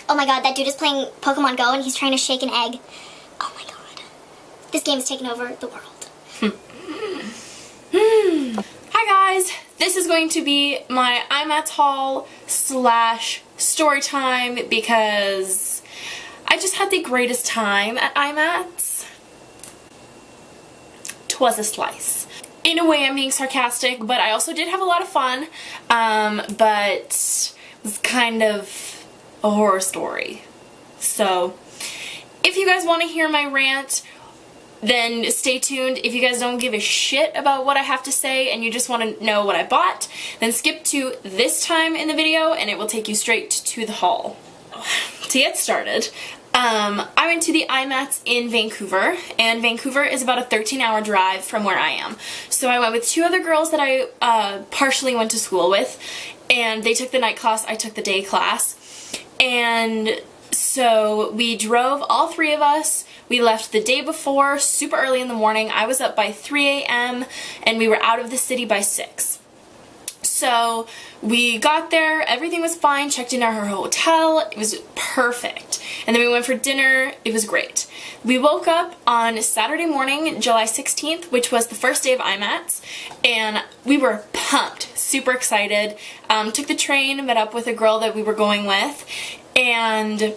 oh my god, that dude is playing Pokemon Go and he's trying to shake an egg. Oh my god. This game's taken over the world. Hi guys, this is going to be my IMATS haul / story time because I just had the greatest time at IMATS. 'Twas a slice. In a way I'm being sarcastic, but I also did have a lot of fun, but it was kind of a horror story. So if you guys want to hear my rant, then stay tuned. If you guys don't give a shit about what I have to say and you just want to know what I bought, then skip to this time in the video and it will take you straight to the haul. To get started, I went to the IMATS in Vancouver, and Vancouver is about a 13-hour drive from where I am. So I went with 2 other girls that I partially went to school with, and they took the night class, I took the day class. And so we drove, all 3 of us. We left the day before, super early in the morning. I was up by 3 a.m. and we were out of the city by 6. So we got there, everything was fine, checked in at our hotel, it was perfect. And then we went for dinner, it was great. We woke up on Saturday morning, July 16th, which was the first day of IMATS, and we were pumped, super excited. Took the train, met up with a girl that we were going with, and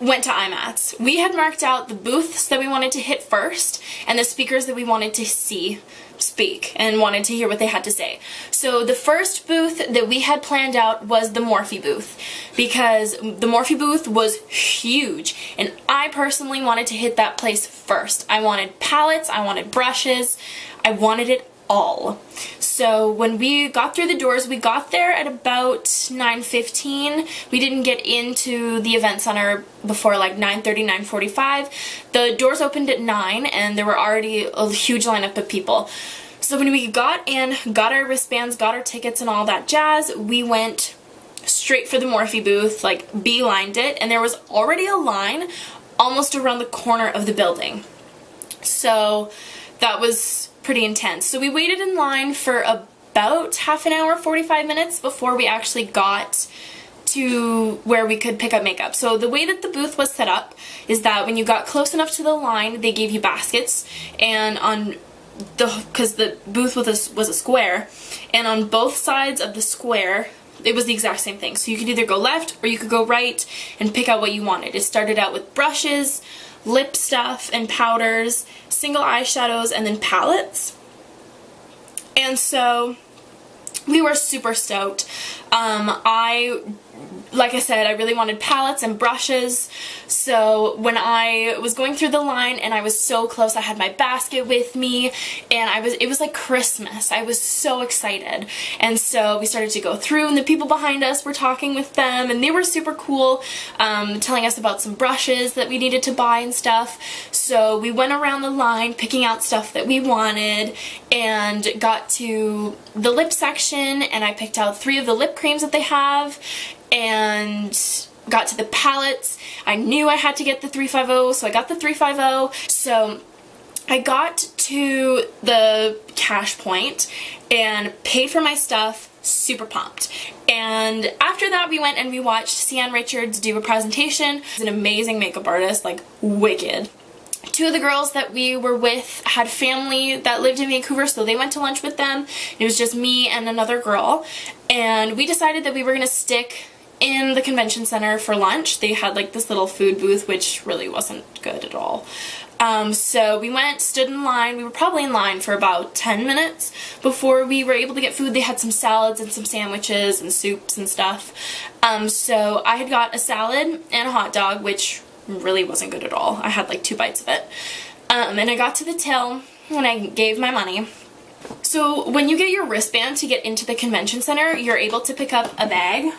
went to IMATS. We had marked out the booths that we wanted to hit first and the speakers that we wanted to speak and wanted to hear what they had to say. So the first booth that we had planned out was the Morphe booth, because the Morphe booth was huge and I personally wanted to hit that place first. I wanted palettes, I wanted brushes, I wanted it all. So when we got through the doors, we got there at about 9:15. We didn't get into the event center before like 9:30, 9:45. The doors opened at 9 and there were already a huge lineup of people. So when we got in, got our wristbands, got our tickets and all that jazz, we went straight for the Morphe booth, like beelined it, and there was already a line almost around the corner of the building. So that was pretty intense. So we waited in line for about half an hour, 45 minutes before we actually got to where we could pick up makeup. So the way that the booth was set up is that when you got close enough to the line, they gave you baskets, and because the booth was a square, and on both sides of the square it was the exact same thing. So you could either go left or you could go right and pick out what you wanted. It started out with brushes, lip stuff and powders, single eyeshadows, and then palettes. And so we were super stoked. Like I said, I really wanted palettes and brushes, so when I was going through the line and I was so close, I had my basket with me, and it was like Christmas. I was so excited. And so we started to go through, and the people behind us were talking with them, and they were super cool, telling us about some brushes that we needed to buy and stuff. So we went around the line picking out stuff that we wanted, and got to the lip section, and I picked out 3 of the lip creams that they have, and got to the palettes. I knew I had to get the 350, so I got the 350. So I got to the cash point and paid for my stuff, super pumped. And after that we went and we watched Sian Richards do a presentation. She's an amazing makeup artist, like wicked. 2 of the girls that we were with had family that lived in Vancouver, so they went to lunch with them. It was just me and another girl, and we decided that we were gonna stick in the convention center for lunch. They had like this little food booth, which really wasn't good at all. So we went, stood in line. We were probably in line for about 10 minutes before we were able to get food. They had some salads and some sandwiches and soups and stuff. So I had got a salad and a hot dog, which really wasn't good at all. I had like 2 bites of it. And I got to the till and I gave my money. So when you get your wristband to get into the convention center, you're able to pick up a bag,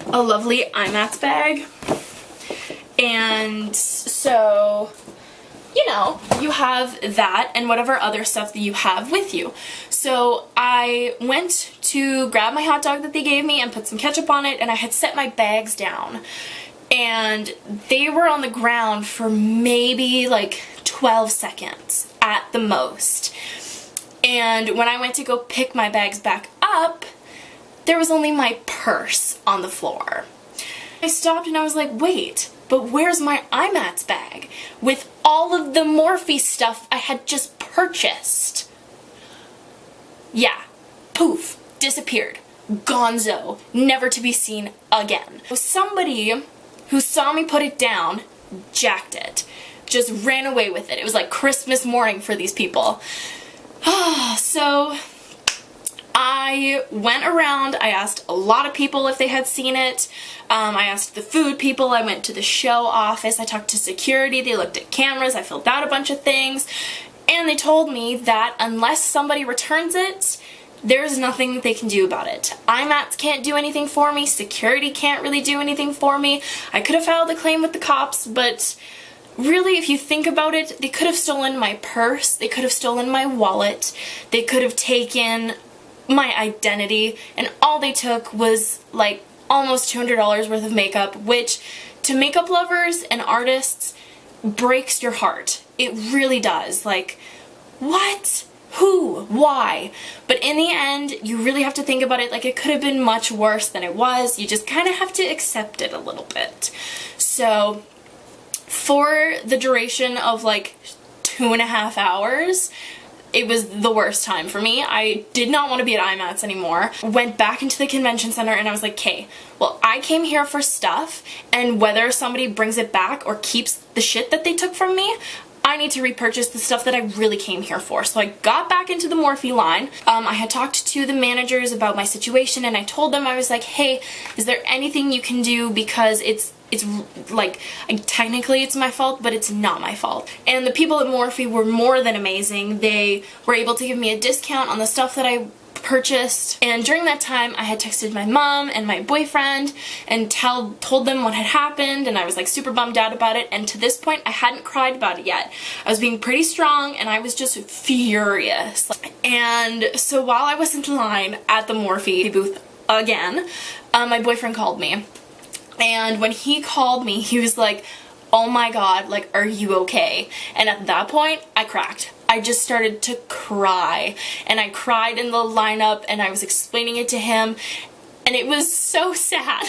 a lovely IMATS bag. And so, you know, you have that and whatever other stuff that you have with you. So I went to grab my hot dog that they gave me and put some ketchup on it, and I had set my bags down. And they were on the ground for maybe like 12 seconds at the most. And when I went to go pick my bags back up, there was only my purse on the floor. I stopped and I was like, wait, but where's my IMATS bag with all of the Morphe stuff I had just purchased? Yeah, poof, disappeared. Gonzo, never to be seen again. Somebody who saw me put it down jacked it. Just ran away with it. It was like Christmas morning for these people. So I went around, I asked a lot of people if they had seen it. I asked the food people, I went to the show office, I talked to security, they looked at cameras, I filled out a bunch of things, and they told me that unless somebody returns it, there's nothing that they can do about it. IMATS can't do anything for me, security can't really do anything for me. I could have filed a claim with the cops, but really, if you think about it, they could have stolen my purse, they could have stolen my wallet, they could have taken my identity, and all they took was like almost $200 worth of makeup, which to makeup lovers and artists breaks your heart. It really does. Like, what? Who? Why? But in the end, you really have to think about it like it could have been much worse than it was. You just kind of have to accept it a little bit. So for the duration of like 2.5 hours, it was the worst time for me. I did not want to be at IMATS anymore. Went back into the convention center and I was like, okay, well, I came here for stuff, and whether somebody brings it back or keeps the shit that they took from me, I need to repurchase the stuff that I really came here for. So I got back into the Morphe line. I had talked to the managers about my situation, and I told them, I was like, hey, is there anything you can do, because it's like, technically it's my fault, but it's not my fault. And the people at Morphe were more than amazing. They were able to give me a discount on the stuff that I purchased, and during that time I had texted my mom and my boyfriend and told them what had happened, and I was like super bummed out about it, and to this point I hadn't cried about it yet. I was being pretty strong and I was just furious. And so while I was in line at the Morphe booth again, my boyfriend called me, and when he called me he was like, oh my god, like, are you okay? And at that point I cracked. I just started to cry, and I cried in the lineup, and I was explaining it to him, and it was so sad.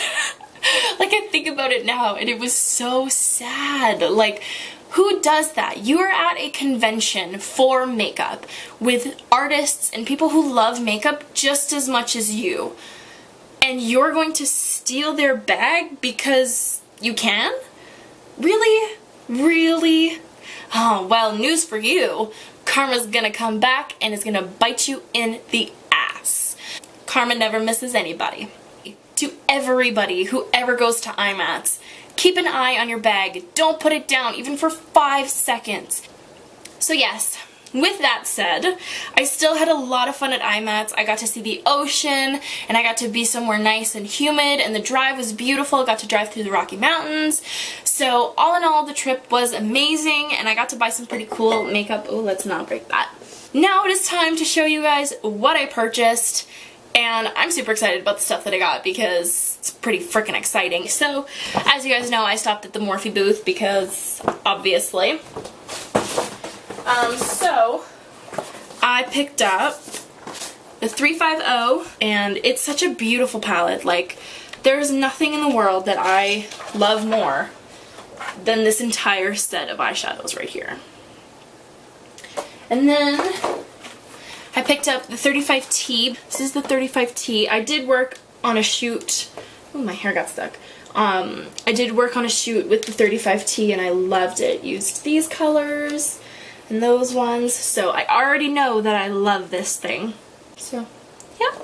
Like, I think about it now, and it was so sad. Like, who does that? You are at a convention for makeup with artists and people who love makeup just as much as you, and you're going to steal their bag because you can? Really? Really? Oh, well, news for you. Karma's gonna come back and is gonna bite you in the ass. Karma never misses anybody. To everybody who ever goes to IMATS, keep an eye on your bag. Don't put it down even for 5 seconds. So yes, with that said, I still had a lot of fun at IMATS. I got to see the ocean, and I got to be somewhere nice and humid, and the drive was beautiful. I got to drive through the Rocky Mountains. So all in all, the trip was amazing, and I got to buy some pretty cool makeup. Oh, let's not break that. Now it is time to show you guys what I purchased, and I'm super excited about the stuff that I got because it's pretty freaking exciting. So, as you guys know, I stopped at the Morphe booth because, obviously. So I picked up the 350, and it's such a beautiful palette. Like, there's nothing in the world that I love more than this entire set of eyeshadows right here. And then I picked up the 35T. This is the 35T. I did work on a shoot. Oh, my hair got stuck. I did work on a shoot with the 35T, and I loved it. Used these colors and those ones, so I already know that I love this thing. So, yeah.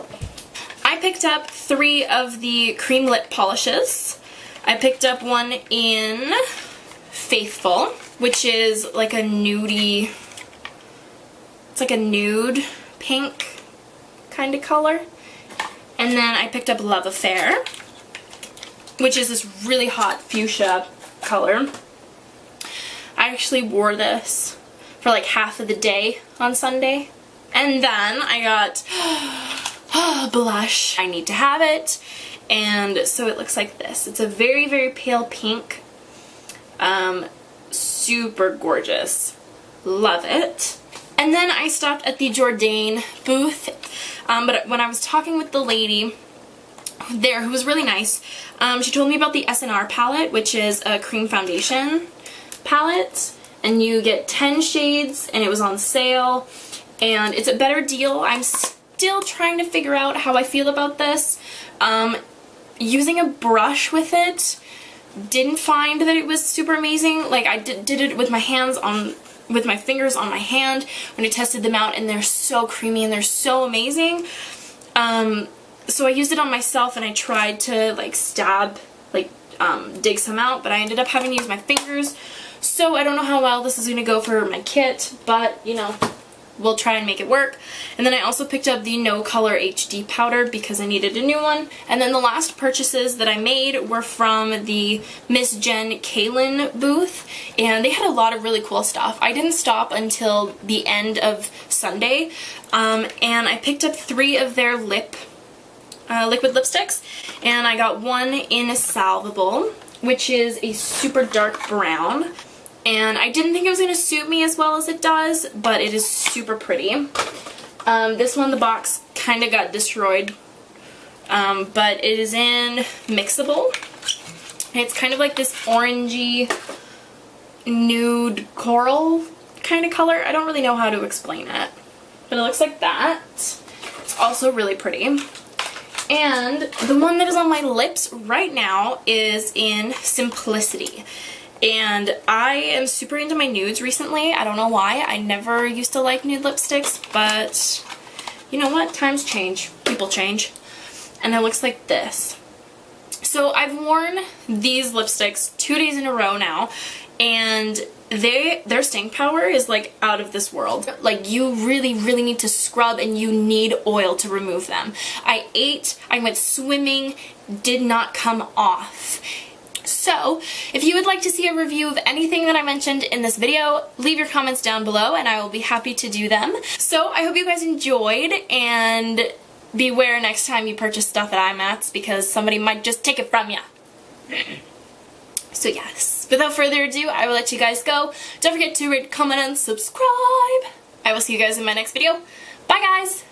I picked up 3 of the cream lip polishes. I picked up one in Faithful, which is like a nudie, it's like a nude pink kind of color. And then I picked up Love Affair, which is this really hot fuchsia color. I actually wore this for like half of the day on Sunday. And then I got blush. I need to have it. And so it looks like this. It's a very, very pale pink. Super gorgeous. Love it. And then I stopped at the Jourdain booth. But when I was talking with the lady, there who was really nice. She told me about the SNR palette, which is a cream foundation palette, and you get 10 shades, and it was on sale, and it's a better deal. I'm still trying to figure out how I feel about this. Using a brush with it, didn't find that it was super amazing. Like, I did it with my hands on, with my fingers on my hand when I tested them out, and they're so creamy and they're so amazing. So I used it on myself, and I tried to like stab, like dig some out, but I ended up having to use my fingers. So I don't know how well this is going to go for my kit, but you know, we'll try and make it work. And then I also picked up the No Color HD powder because I needed a new one. And then the last purchases that I made were from the Miss Jen Kaylin booth, and they had a lot of really cool stuff. I didn't stop until the end of Sunday, and I picked up 3 of their liquid lipsticks, and I got one in Salvable, which is a super dark brown. And I didn't think it was going to suit me as well as it does, but it is super pretty. This one, the box kind of got destroyed, but it is in Mixable. It's kind of like this orangey, nude coral kind of color. I don't really know how to explain it, but it looks like that. It's also really pretty. And the one that is on my lips right now is in Simplicity. And I am super into my nudes recently. I don't know why. I never used to like nude lipsticks, but you know what? Times change. People change. And it looks like this. So I've worn these lipsticks 2 days in a row now, and their staying power is like out of this world. Like, you really need to scrub, and you need oil to remove them. I went swimming, did not come off. So, if you would like to see a review of anything that I mentioned in this video, leave your comments down below and I will be happy to do them. So, I hope you guys enjoyed, and beware next time you purchase stuff at IMATS because somebody might just take it from you. So yes, without further ado, I will let you guys go. Don't forget to rate, comment, and subscribe. I will see you guys in my next video. Bye guys!